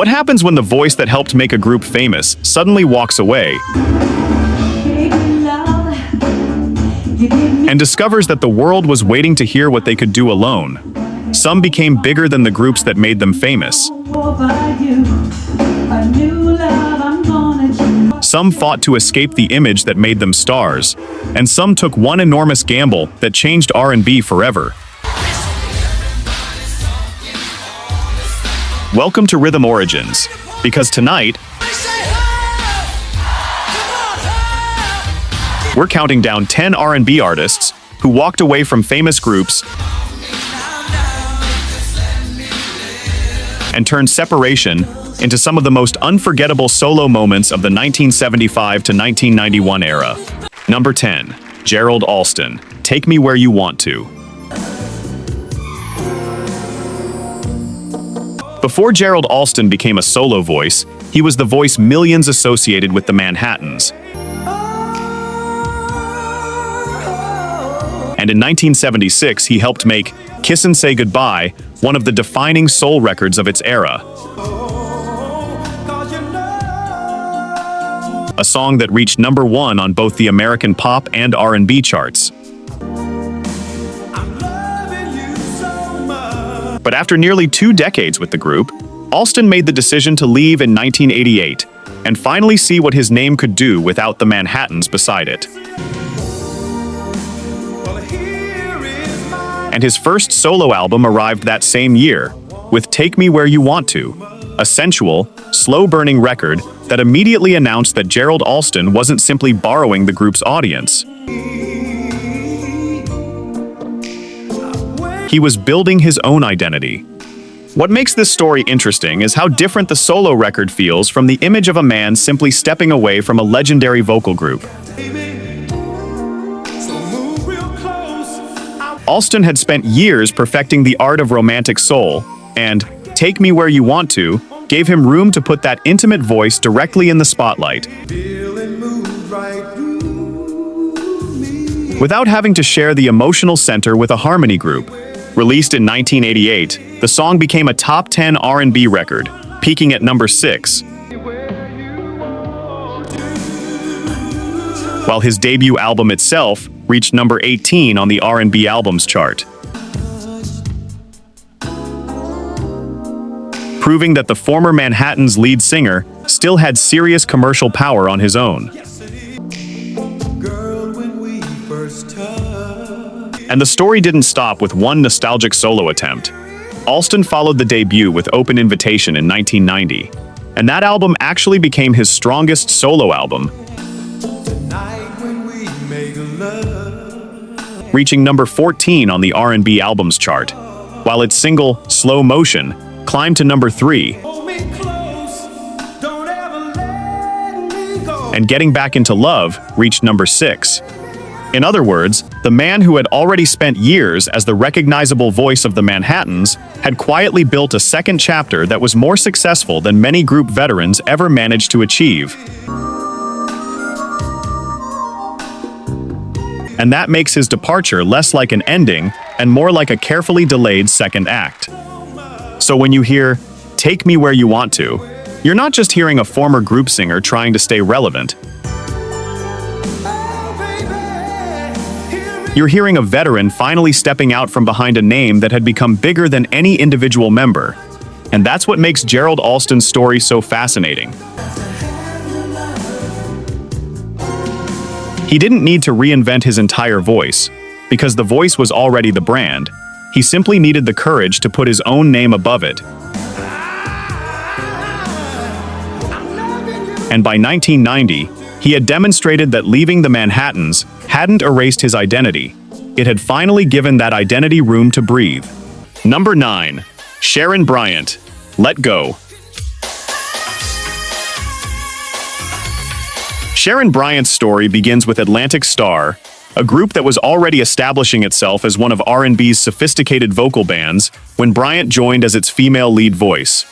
What happens when the voice that helped make a group famous suddenly walks away and discovers that the world was waiting to hear what they could do alone? Some became bigger than the groups that made them famous. Some fought to escape the image that made them stars, and some took one enormous gamble that changed R&B forever. Welcome to Rhythm Origins, because tonight, we're counting down 10 R&B artists who walked away from famous groups and turned separation into some of the most unforgettable solo moments of the 1975 to 1991 era. Number 10, Gerald Alston, Take Me Where You Want To. Before Gerald Alston became a solo voice, he was the voice millions associated with the Manhattans. And in 1976, he helped make Kiss and Say Goodbye one of the defining soul records of its era. A song that reached number 1 on both the American pop and R&B charts. But after nearly 2 decades with the group, Alston made the decision to leave in 1988 and finally see what his name could do without the Manhattans beside it. And his first solo album arrived that same year, with Take Me Where You Want To, a sensual, slow-burning record that immediately announced that Gerald Alston wasn't simply borrowing the group's audience. He was building his own identity. What makes this story interesting is how different the solo record feels from the image of a man simply stepping away from a legendary vocal group. Alston had spent years perfecting the art of romantic soul, and Take Me Where You Want To gave him room to put that intimate voice directly in the spotlight, without having to share the emotional center with a harmony group. Released in 1988, the song became a top 10 R&B record, peaking at number 6. While his debut album itself reached number 18 on the R&B albums chart, proving that the former Manhattan's lead singer still had serious commercial power on his own. And the story didn't stop with one nostalgic solo attempt. Alston followed the debut with Open Invitation in 1990, and that album actually became his strongest solo album, reaching number 14 on the R&B albums chart, while its single, Slow Motion, climbed to number 3. And Getting Back Into Love reached number 6. In other words, the man who had already spent years as the recognizable voice of the Manhattans had quietly built a second chapter that was more successful than many group veterans ever managed to achieve. And that makes his departure less like an ending and more like a carefully delayed second act. So when you hear, Take Me Where You Want To, you're not just hearing a former group singer trying to stay relevant. You're hearing a veteran finally stepping out from behind a name that had become bigger than any individual member. And that's what makes Gerald Alston's story so fascinating. He didn't need to reinvent his entire voice, because the voice was already the brand. He simply needed the courage to put his own name above it. And by 1990, he had demonstrated that leaving the Manhattans hadn't erased his identity. It had finally given that identity room to breathe. Number 9. Sharon Bryant, Let Go. Sharon Bryant's story begins with Atlantic Starr, a group that was already establishing itself as one of R&B's sophisticated vocal bands when Bryant joined as its female lead voice.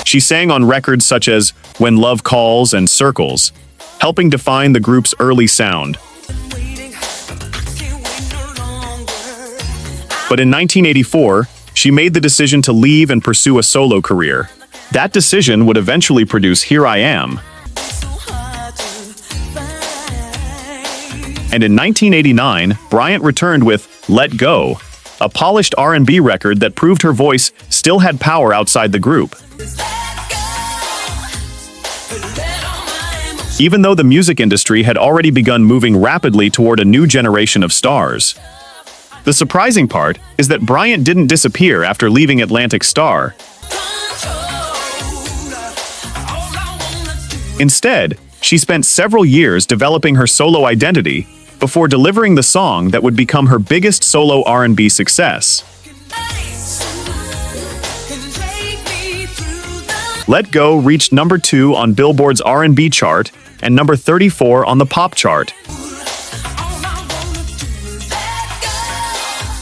She sang on records such as When Love Calls and Circles, helping define the group's early sound. But in 1984, she made the decision to leave and pursue a solo career. That decision would eventually produce Here I Am. And in 1989, Bryant returned with Let Go, a polished R&B record that proved her voice still had power outside the group. Even though the music industry had already begun moving rapidly toward a new generation of stars. The surprising part is that Bryant didn't disappear after leaving Atlantic Starr. Instead, she spent several years developing her solo identity before delivering the song that would become her biggest solo R&B success. Let Go reached number 2 on Billboard's R&B chart and number 34 on the pop chart.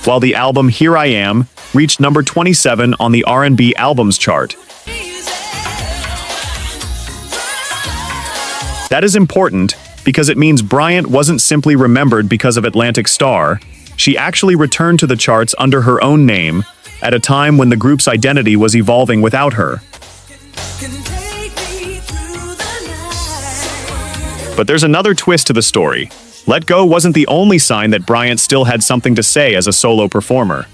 While the album Here I Am reached number 27 on the R&B albums chart. That is important because it means Bryant wasn't simply remembered because of Atlantic Starr. She actually returned to the charts under her own name at a time when the group's identity was evolving without her. But there's another twist to the story. Let Go wasn't the only sign that Bryant still had something to say as a solo performer.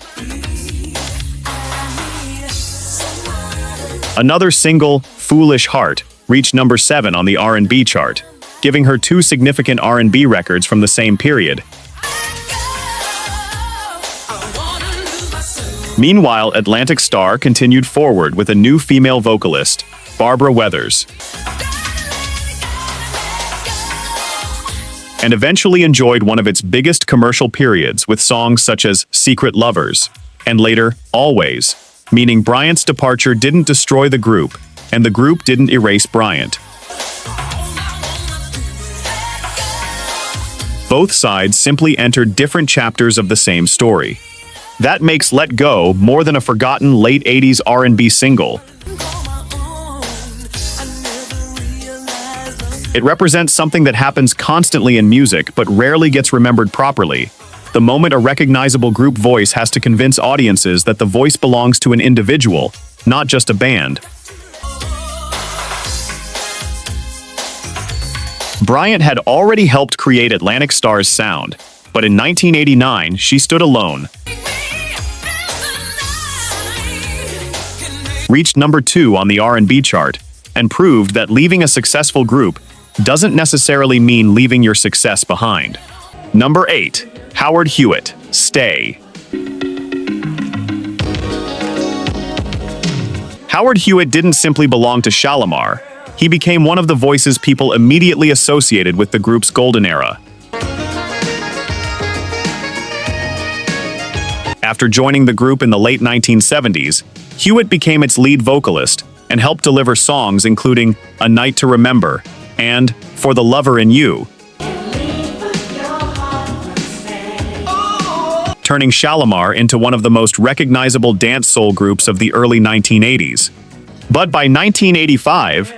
Another single, Foolish Heart, reached number 7 on the R&B chart, giving her 2 significant R&B records from the same period. Meanwhile, Atlantic Starr continued forward with a new female vocalist, Barbara Weathers, and eventually enjoyed one of its biggest commercial periods with songs such as Secret Lovers, and later, Always, meaning Bryant's departure didn't destroy the group, and the group didn't erase Bryant. Both sides simply entered different chapters of the same story. That makes Let Go more than a forgotten late 80s R&B single. It represents something that happens constantly in music but rarely gets remembered properly. The moment a recognizable group voice has to convince audiences that the voice belongs to an individual, not just a band. Bryant had already helped create Atlantic Starr's sound, but in 1989 she stood alone. Reached number 2 on the R&B chart, and proved that leaving a successful group doesn't necessarily mean leaving your success behind. Number 8. Howard Hewett, Stay. Howard Hewett didn't simply belong to Shalamar. He became one of the voices people immediately associated with the group's golden era. After joining the group in the late 1970s, Hewett became its lead vocalist and helped deliver songs including A Night to Remember and For the Lover in You, turning Shalamar into one of the most recognizable dance soul groups of the early 1980s. But by 1985,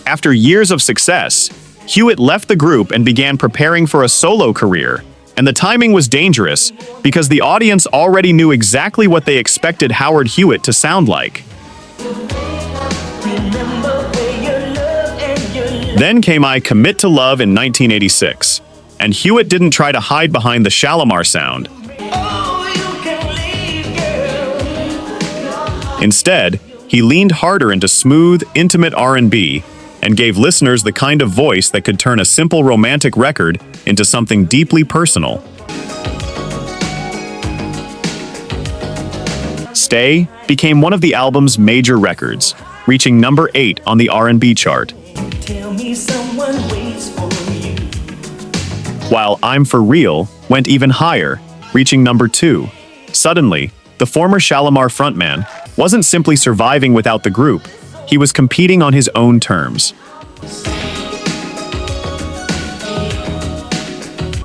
after years of success, Hewett left the group and began preparing for a solo career. And the timing was dangerous because the audience already knew exactly what they expected Howard Hewett to sound like. Then came I Commit to Love in 1986, and Hewett didn't try to hide behind the Shalamar sound. Instead, he leaned harder into smooth, intimate R&B and gave listeners the kind of voice that could turn a simple romantic record into something deeply personal. Stay became one of the album's major records, reaching number 8 on the R&B chart. While I'm For Real went even higher, reaching number 2. Suddenly, the former Shalamar frontman wasn't simply surviving without the group, he was competing on his own terms.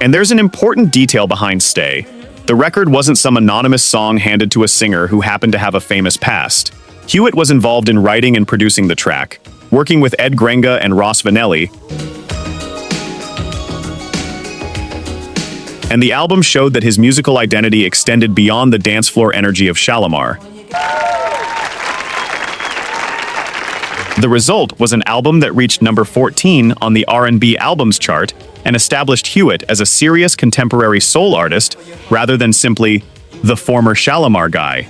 And there's an important detail behind Stay. The record wasn't some anonymous song handed to a singer who happened to have a famous past. Hewett was involved in writing and producing the track, working with Ed Grenga and Ross Vanelli, and the album showed that his musical identity extended beyond the dance floor energy of Shalamar. The result was an album that reached number 14 on the R&B albums chart and established Hewett as a serious contemporary soul artist rather than simply the former Shalamar guy.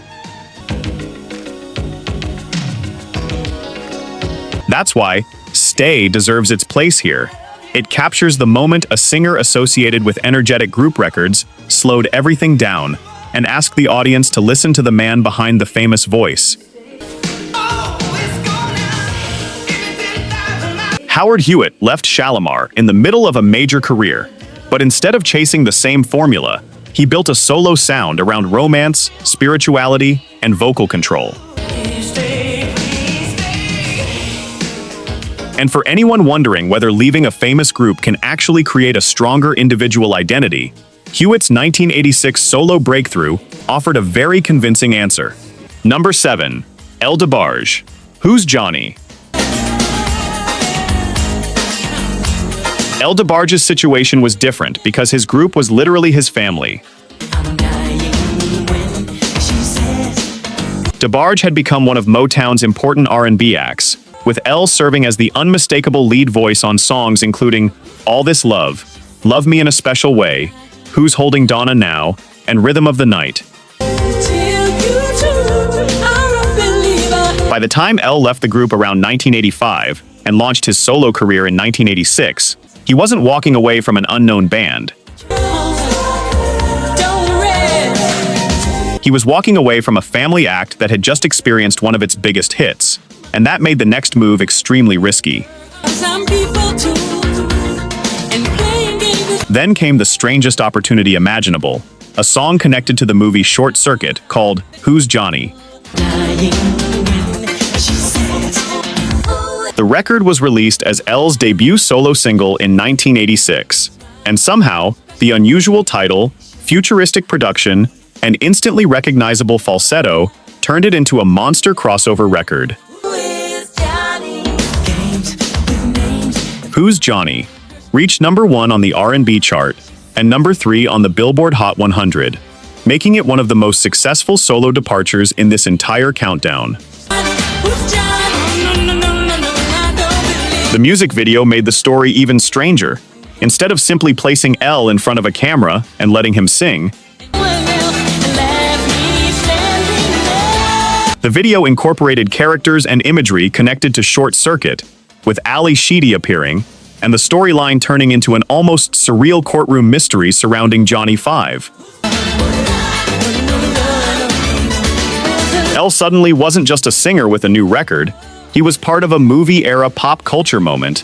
That's why Stay deserves its place here. It captures the moment a singer associated with energetic group records slowed everything down and asked the audience to listen to the man behind the famous voice. Howard Hewett left Shalamar in the middle of a major career, but instead of chasing the same formula, he built a solo sound around romance, spirituality, and vocal control. And for anyone wondering whether leaving a famous group can actually create a stronger individual identity, Hewett's 1986 solo breakthrough offered a very convincing answer. Number 7. DeBarge. Who's Johnny? DeBarge's situation was different because his group was literally his family. DeBarge had become one of Motown's important R&B acts, with L serving as the unmistakable lead voice on songs including All This Love, Love Me in a Special Way, Who's Holding Donna Now, and Rhythm of the Night. By the time L left the group around 1985 and launched his solo career in 1986, he wasn't walking away from an unknown band. He was walking away from a family act that had just experienced one of its biggest hits, and that made the next move extremely risky. Then came the strangest opportunity imaginable, a song connected to the movie Short Circuit called Who's Johnny? The record was released as L's debut solo single in 1986, and somehow, the unusual title, futuristic production, and instantly recognizable falsetto turned it into a monster crossover record. Who's Johnny? Reached number 1 on the R&B chart and number 3 on the Billboard Hot 100, making it one of the most successful solo departures in this entire countdown. The music video made the story even stranger. Instead of simply placing L in front of a camera and letting him sing, the video incorporated characters and imagery connected to Short Circuit, with Ali Sheedy appearing, and the storyline turning into an almost surreal courtroom mystery surrounding Johnny 5. L suddenly wasn't just a singer with a new record, he was part of a movie-era pop culture moment.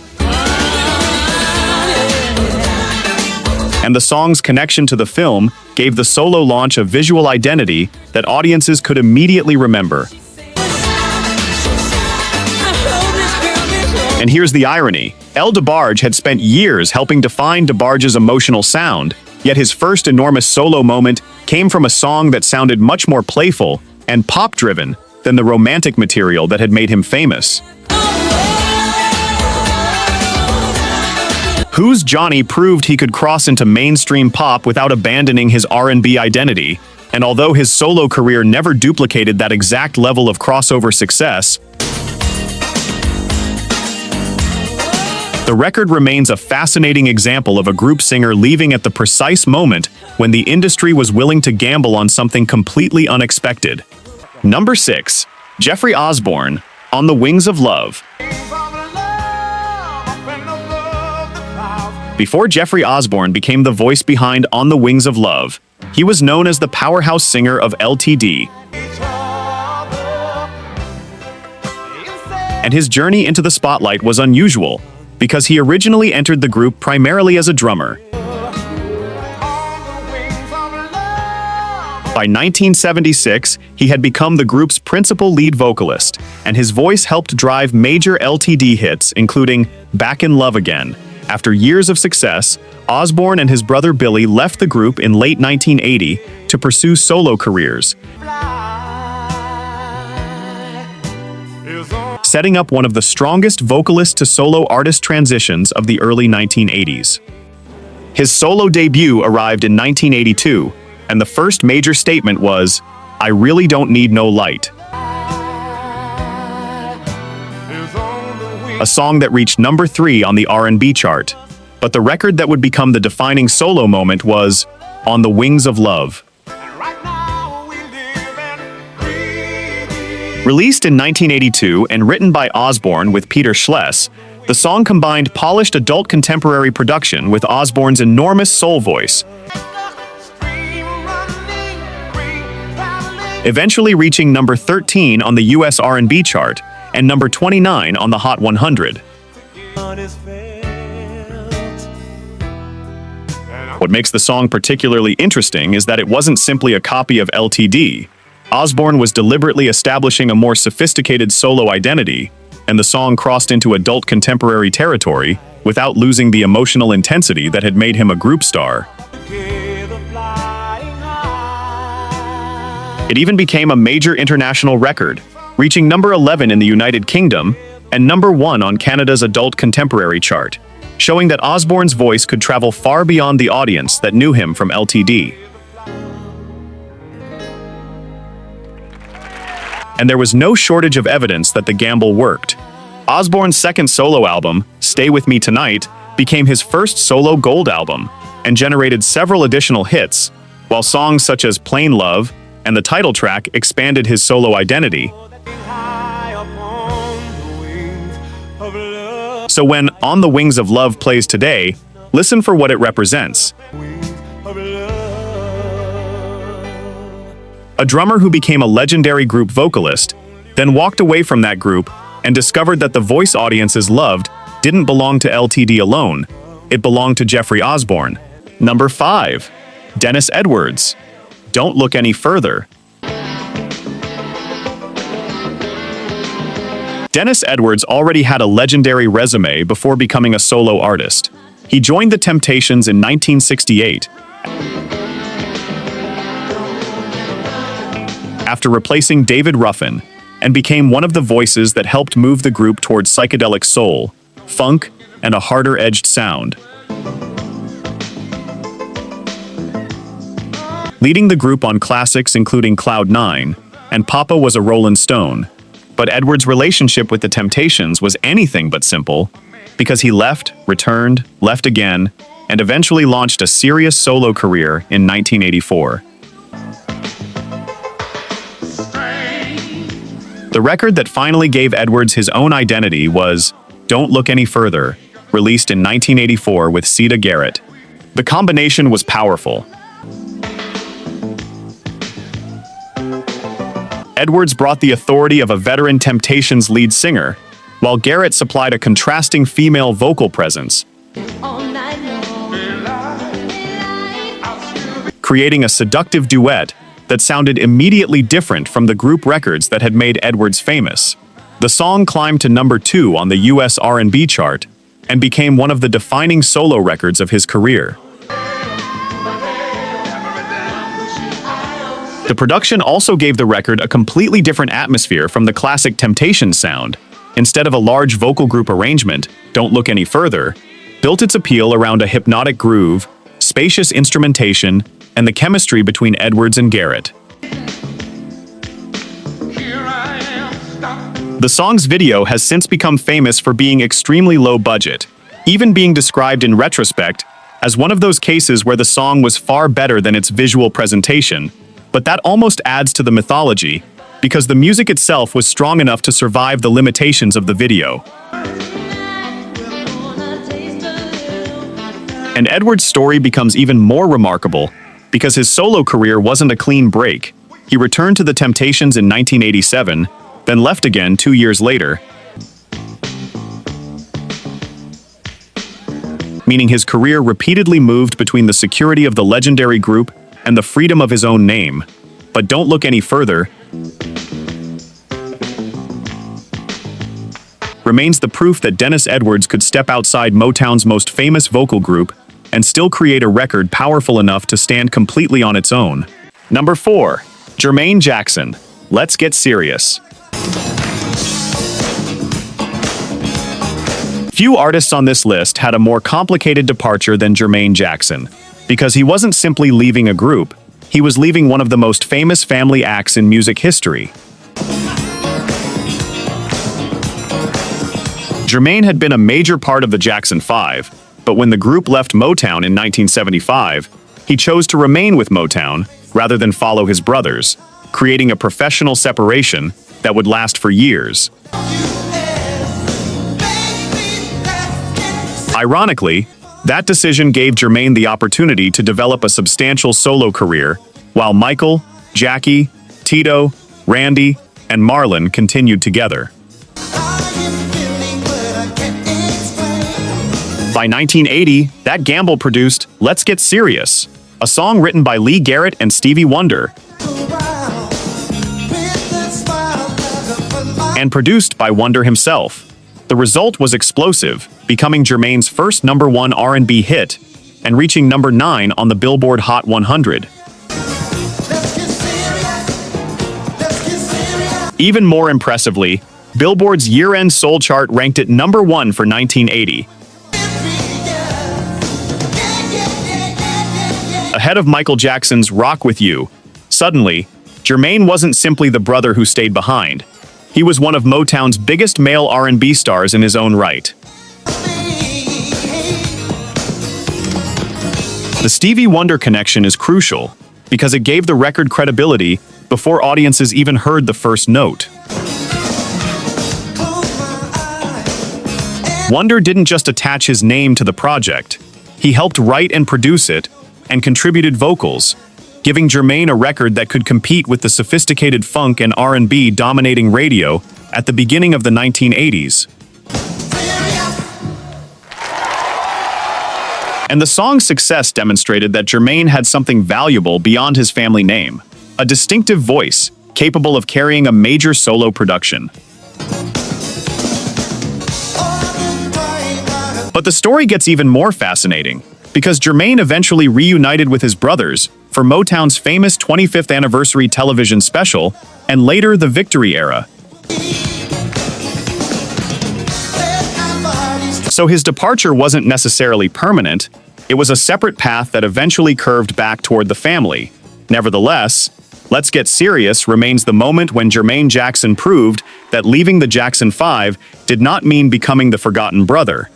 And the song's connection to the film gave the solo launch a visual identity that audiences could immediately remember. And here's the irony. DeBarge had spent years helping define DeBarge's emotional sound, yet his first enormous solo moment came from a song that sounded much more playful and pop-driven than the romantic material that had made him famous. Who's Johnny proved he could cross into mainstream pop without abandoning his R&B identity, and although his solo career never duplicated that exact level of crossover success, the record remains a fascinating example of a group singer leaving at the precise moment when the industry was willing to gamble on something completely unexpected. Number 6. Jeffrey Osborne, On the Wings of Love. Before Jeffrey Osborne became the voice behind On the Wings of Love, he was known as the powerhouse singer of LTD. And his journey into the spotlight was unusual, because he originally entered the group primarily as a drummer. By 1976, he had become the group's principal lead vocalist, and his voice helped drive major LTD hits, including Back in Love Again. After years of success, Osborne and his brother Billy left the group in late 1980 to pursue solo careers, setting up one of the strongest vocalist-to-solo artist transitions of the early 1980s. His solo debut arrived in 1982, and the first major statement was, "I really don't need no light." A song that reached number 3 on the R&B chart. But the record that would become the defining solo moment was "On the Wings of Love." Released in 1982 and written by Osborne with Peter Schless, the song combined polished adult contemporary production with Osborne's enormous soul voice, eventually reaching number 13 on the US R&B chart and number 29 on the Hot 100. What makes the song particularly interesting is that it wasn't simply a copy of LTD. Osborne was deliberately establishing a more sophisticated solo identity, and the song crossed into adult contemporary territory without losing the emotional intensity that had made him a group star. It even became a major international record, reaching number 11 in the United Kingdom and number 1 on Canada's adult contemporary chart, showing that Osborne's voice could travel far beyond the audience that knew him from LTD. And there was no shortage of evidence that the gamble worked. Osborne's second solo album, Stay With Me Tonight, became his first solo gold album and generated several additional hits, while songs such as Plain Love and the title track expanded his solo identity. So when On the Wings of Love plays today, listen for what it represents. A drummer who became a legendary group vocalist, then walked away from that group and discovered that the voice audiences loved didn't belong to LTD alone, it belonged to Jeffrey Osborne. Number 5. Dennis Edwards, Don't Look Any Further. Dennis Edwards already had a legendary resume before becoming a solo artist. He joined the Temptations in 1968 after replacing David Ruffin, and became one of the voices that helped move the group towards psychedelic soul, funk, and a harder-edged sound. Leading the group on classics including Cloud 9 and Papa Was a Rollin' Stone. But Edwards' relationship with the Temptations was anything but simple, because he left, returned, left again, and eventually launched a serious solo career in 1984. The record that finally gave Edwards his own identity was Don't Look Any Further, released in 1984 with Siedah Garrett. The combination was powerful. Edwards brought the authority of a veteran Temptations lead singer, while Garrett supplied a contrasting female vocal presence, creating a seductive duet that sounded immediately different from the group records that had made Edwards famous. The song climbed to number 2 on the US R&B chart and became one of the defining solo records of his career. The production also gave the record a completely different atmosphere from the classic Temptations sound. Instead of a large vocal group arrangement, Don't Look Any Further built its appeal around a hypnotic groove, spacious instrumentation, and the chemistry between Edwards and Garrett. The song's video has since become famous for being extremely low budget, even being described in retrospect as one of those cases where the song was far better than its visual presentation, but that almost adds to the mythology, because the music itself was strong enough to survive the limitations of the video. And Edwards' story becomes even more remarkable because his solo career wasn't a clean break. He returned to the Temptations in 1987, then left again 2 years later, meaning his career repeatedly moved between the security of the legendary group and the freedom of his own name. But Don't Look Any Further remains the proof that Dennis Edwards could step outside Motown's most famous vocal group and still create a record powerful enough to stand completely on its own. Number 4. Jermaine Jackson, Let's Get Serious. Few artists on this list had a more complicated departure than Jermaine Jackson, because he wasn't simply leaving a group, he was leaving one of the most famous family acts in music history. Jermaine had been a major part of the Jackson 5, but when the group left Motown in 1975, he chose to remain with Motown rather than follow his brothers, creating a professional separation that would last for years. Ironically, that decision gave Jermaine the opportunity to develop a substantial solo career, while Michael, Jackie, Tito, Randy, and Marlon continued together. By 1980, that gamble produced Let's Get Serious, a song written by Lee Garrett and Stevie Wonder, and produced by Wonder himself. The result was explosive, becoming Jermaine's first #1 R&B hit and reaching number 9 on the Billboard Hot 100. Even more impressively, Billboard's year-end soul chart ranked it #1 for 1980. Ahead of Michael Jackson's Rock With You. Suddenly, Jermaine wasn't simply the brother who stayed behind. He was one of Motown's biggest male R&B stars in his own right. The Stevie Wonder connection is crucial because it gave the record credibility before audiences even heard the first note. Wonder didn't just attach his name to the project. He helped write and produce it and contributed vocals, giving Jermaine a record that could compete with the sophisticated funk and R&B dominating radio at the beginning of the 1980s. And the song's success demonstrated that Jermaine had something valuable beyond his family name, a distinctive voice capable of carrying a major solo production. But the story gets even more fascinating, because Jermaine eventually reunited with his brothers for Motown's famous 25th anniversary television special, and later the Victory era. So his departure wasn't necessarily permanent, it was a separate path that eventually curved back toward the family. Nevertheless, Let's Get Serious remains the moment when Jermaine Jackson proved that leaving the Jackson 5 did not mean becoming the forgotten brother.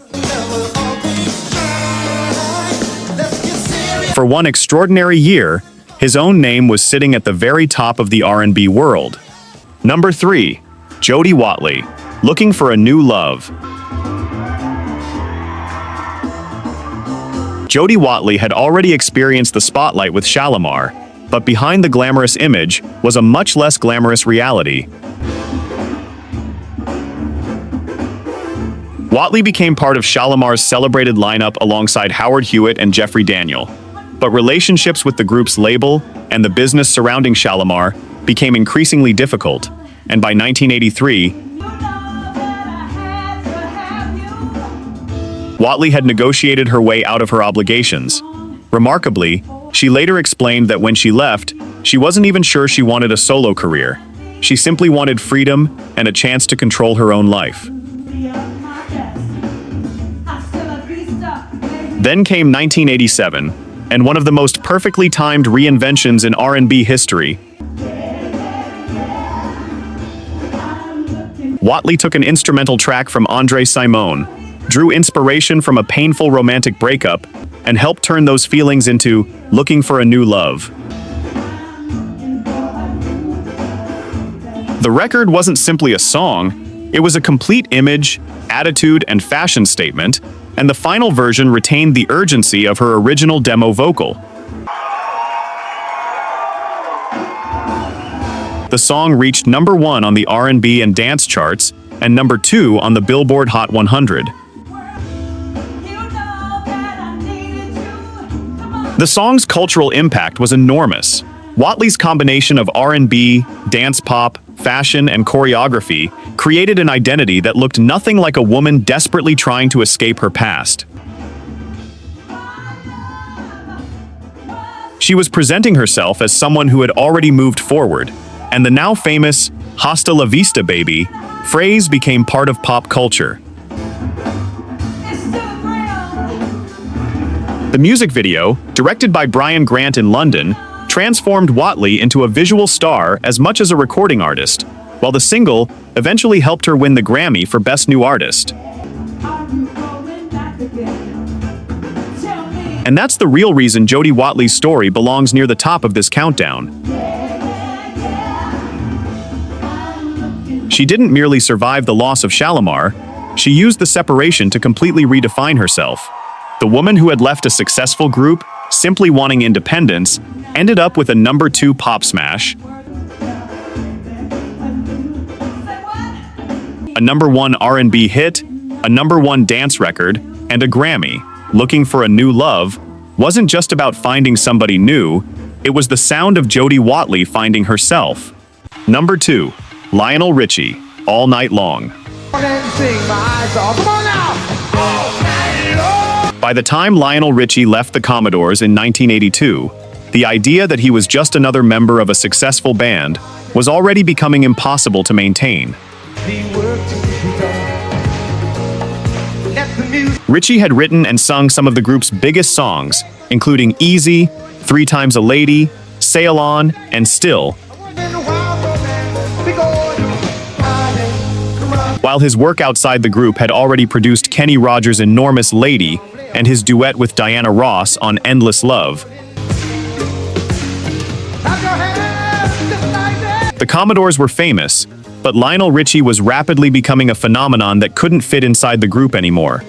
For one extraordinary year, his own name was sitting at the very top of the R&B world. Number 3. Jody Watley, Looking for a New Love. Jody Watley had already experienced the spotlight with Shalamar, but behind the glamorous image was a much less glamorous reality. Watley became part of Shalamar's celebrated lineup alongside Howard Hewett and Jeffrey Daniel. But relationships with the group's label and the business surrounding Shalamar became increasingly difficult, and by 1983, Watley had negotiated her way out of her obligations. Remarkably, she later explained that when she left, she wasn't even sure she wanted a solo career. She simply wanted freedom and a chance to control her own life. Then came 1987, and one of the most perfectly timed reinventions in R&B history. Watley took an instrumental track from Andre Simone, drew inspiration from a painful romantic breakup, and helped turn those feelings into Looking for a New Love. The record wasn't simply a song, it was a complete image, attitude, and fashion statement, and the final version retained the urgency of her original demo vocal. The song reached #1 on the R&B and dance charts and #2 on the Billboard Hot 100. The song's cultural impact was enormous. Watley's combination of R&B, dance pop, fashion, and choreography created an identity that looked nothing like a woman desperately trying to escape her past. She was presenting herself as someone who had already moved forward, and the now famous "Hasta la vista, baby" phrase became part of pop culture. The music video, directed by Brian Grant in London, transformed Watley into a visual star as much as a recording artist, while the single eventually helped her win the Grammy for Best New Artist. And that's the real reason Jody Watley's story belongs near the top of this countdown. She didn't merely survive the loss of Shalamar, she used the separation to completely redefine herself. The woman who had left a successful group, simply wanting independence, ended up with a #2 pop smash, a #1 R&B hit, a #1 dance record, and a Grammy. Looking for a new love wasn't just about finding somebody new, it was the sound of Jody Watley finding herself. Number 2. Lionel Richie, All Night Long. By the time Lionel Richie left the Commodores in 1982, the idea that he was just another member of a successful band was already becoming impossible to maintain. Richie had written and sung some of the group's biggest songs, including Easy, 3 Times a Lady, Sail On, and Still. While his work outside the group had already produced Kenny Rogers' enormous Lady and his duet with Diana Ross on Endless Love. The Commodores were famous, but Lionel Richie was rapidly becoming a phenomenon that couldn't fit inside the group anymore.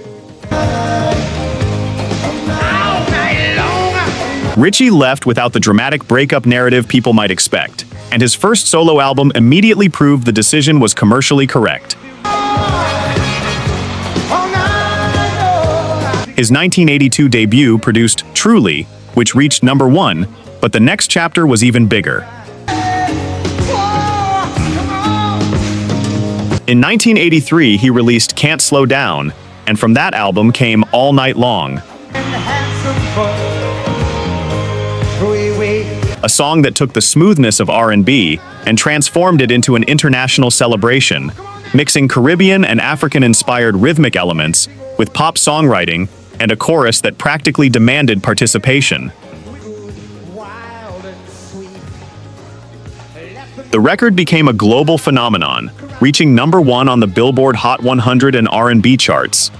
Richie left without the dramatic breakup narrative people might expect, and his first solo album immediately proved the decision was commercially correct. His 1982 debut produced Truly, which reached #1, but the next chapter was even bigger. In 1983, he released Can't Slow Down, and from that album came All Night Long, a song that took the smoothness of R&B and transformed it into an international celebration, mixing Caribbean and African-inspired rhythmic elements with pop songwriting and a chorus that practically demanded participation. The record became a global phenomenon, reaching #1 on the Billboard Hot 100 and R&B charts.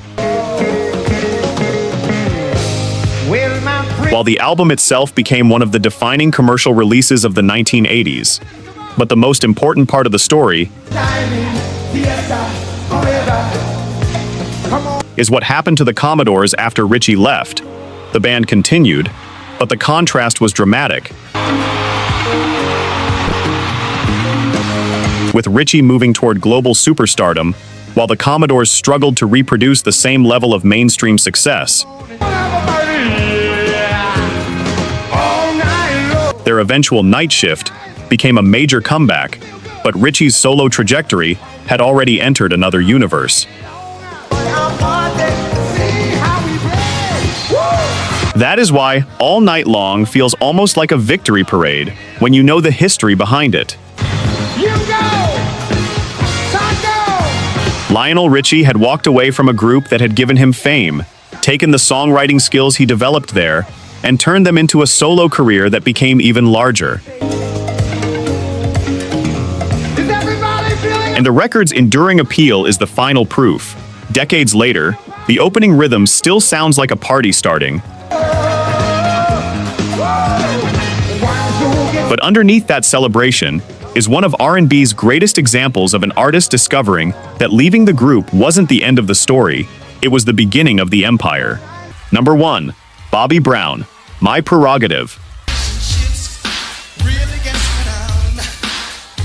While the album itself became one of the defining commercial releases of the 1980s. But the most important part of the story is what happened to the Commodores after Richie left. The band continued, but the contrast was dramatic. With Richie moving toward global superstardom, while the Commodores struggled to reproduce the same level of mainstream success. Their eventual Night Shift became a major comeback, but Richie's solo trajectory had already entered another universe. That is why All Night Long feels almost like a victory parade when you know the history behind it. Lionel Richie had walked away from a group that had given him fame, taken the songwriting skills he developed there, and turned them into a solo career that became even larger. And the record's enduring appeal is the final proof. Decades later, the opening rhythm still sounds like a party starting. But underneath that celebration is one of R&B's greatest examples of an artist discovering that leaving the group wasn't the end of the story, it was the beginning of the empire. #1. Bobby Brown, My Prerogative.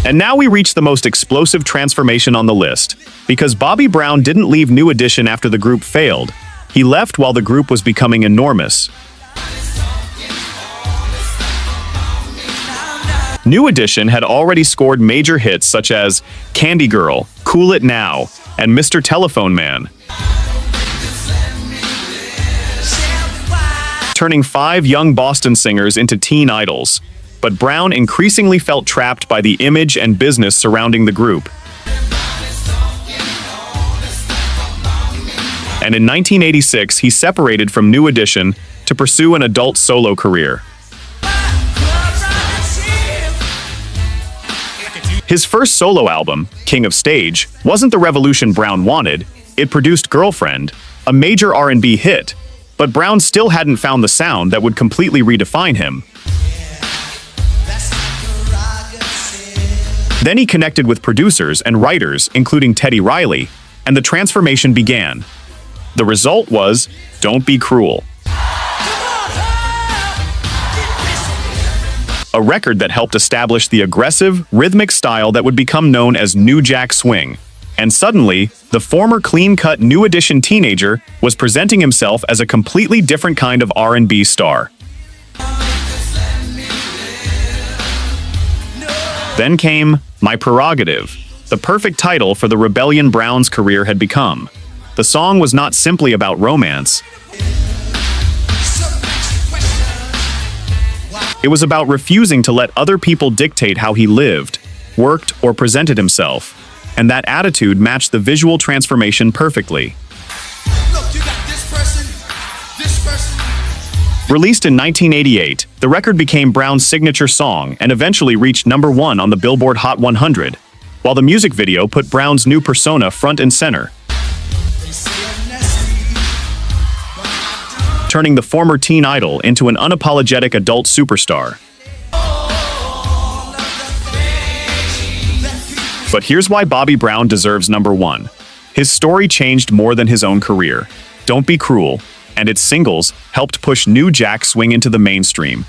And now we reach the most explosive transformation on the list, because Bobby Brown didn't leave New Edition after the group failed. He left while the group was becoming enormous. New Edition had already scored major hits such as Candy Girl, Cool It Now, and Mr. Telephone Man, turning 5 young Boston singers into teen idols. But Brown increasingly felt trapped by the image and business surrounding the group. And in 1986, he separated from New Edition to to pursue an adult solo career. His first solo album, King of Stage, wasn't the revolution Brown wanted. It produced Girlfriend, a major R&B hit, but Brown still hadn't found the sound that would completely redefine him. Then he connected with producers and writers, including Teddy Riley, and the transformation began. The result was Don't Be Cruel, a record that helped establish the aggressive, rhythmic style that would become known as New Jack Swing. And suddenly, the former clean-cut New Edition teenager was presenting himself as a completely different kind of R&B star. Then came My Prerogative, the perfect title for the rebellion Brown's career had become. The song was not simply about romance. It was about refusing to let other people dictate how he lived, worked, or presented himself. And that attitude matched the visual transformation perfectly. Look, you got this person. Released in 1988, the record became Brown's signature song and eventually reached #1 on the Billboard Hot 100, while the music video put Brown's new persona front and center, turning the former teen idol into an unapologetic adult superstar. But here's why Bobby Brown deserves #1. His story changed more than his own career. Don't Be Cruel and its singles helped push New Jack Swing into the mainstream,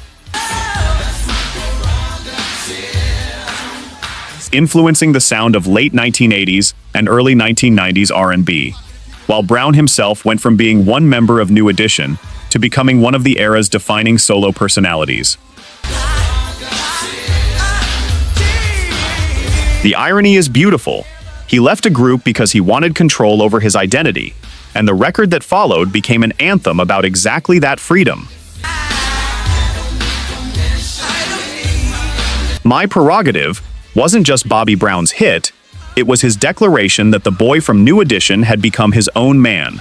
influencing the sound of late 1980s and early 1990s R&B, while Brown himself went from being one member of New Edition to becoming one of the era's defining solo personalities. The irony is beautiful. He left a group because he wanted control over his identity, and the record that followed became an anthem about exactly that freedom. My Prerogative wasn't just Bobby Brown's hit, it was his declaration that the boy from New Edition had become his own man.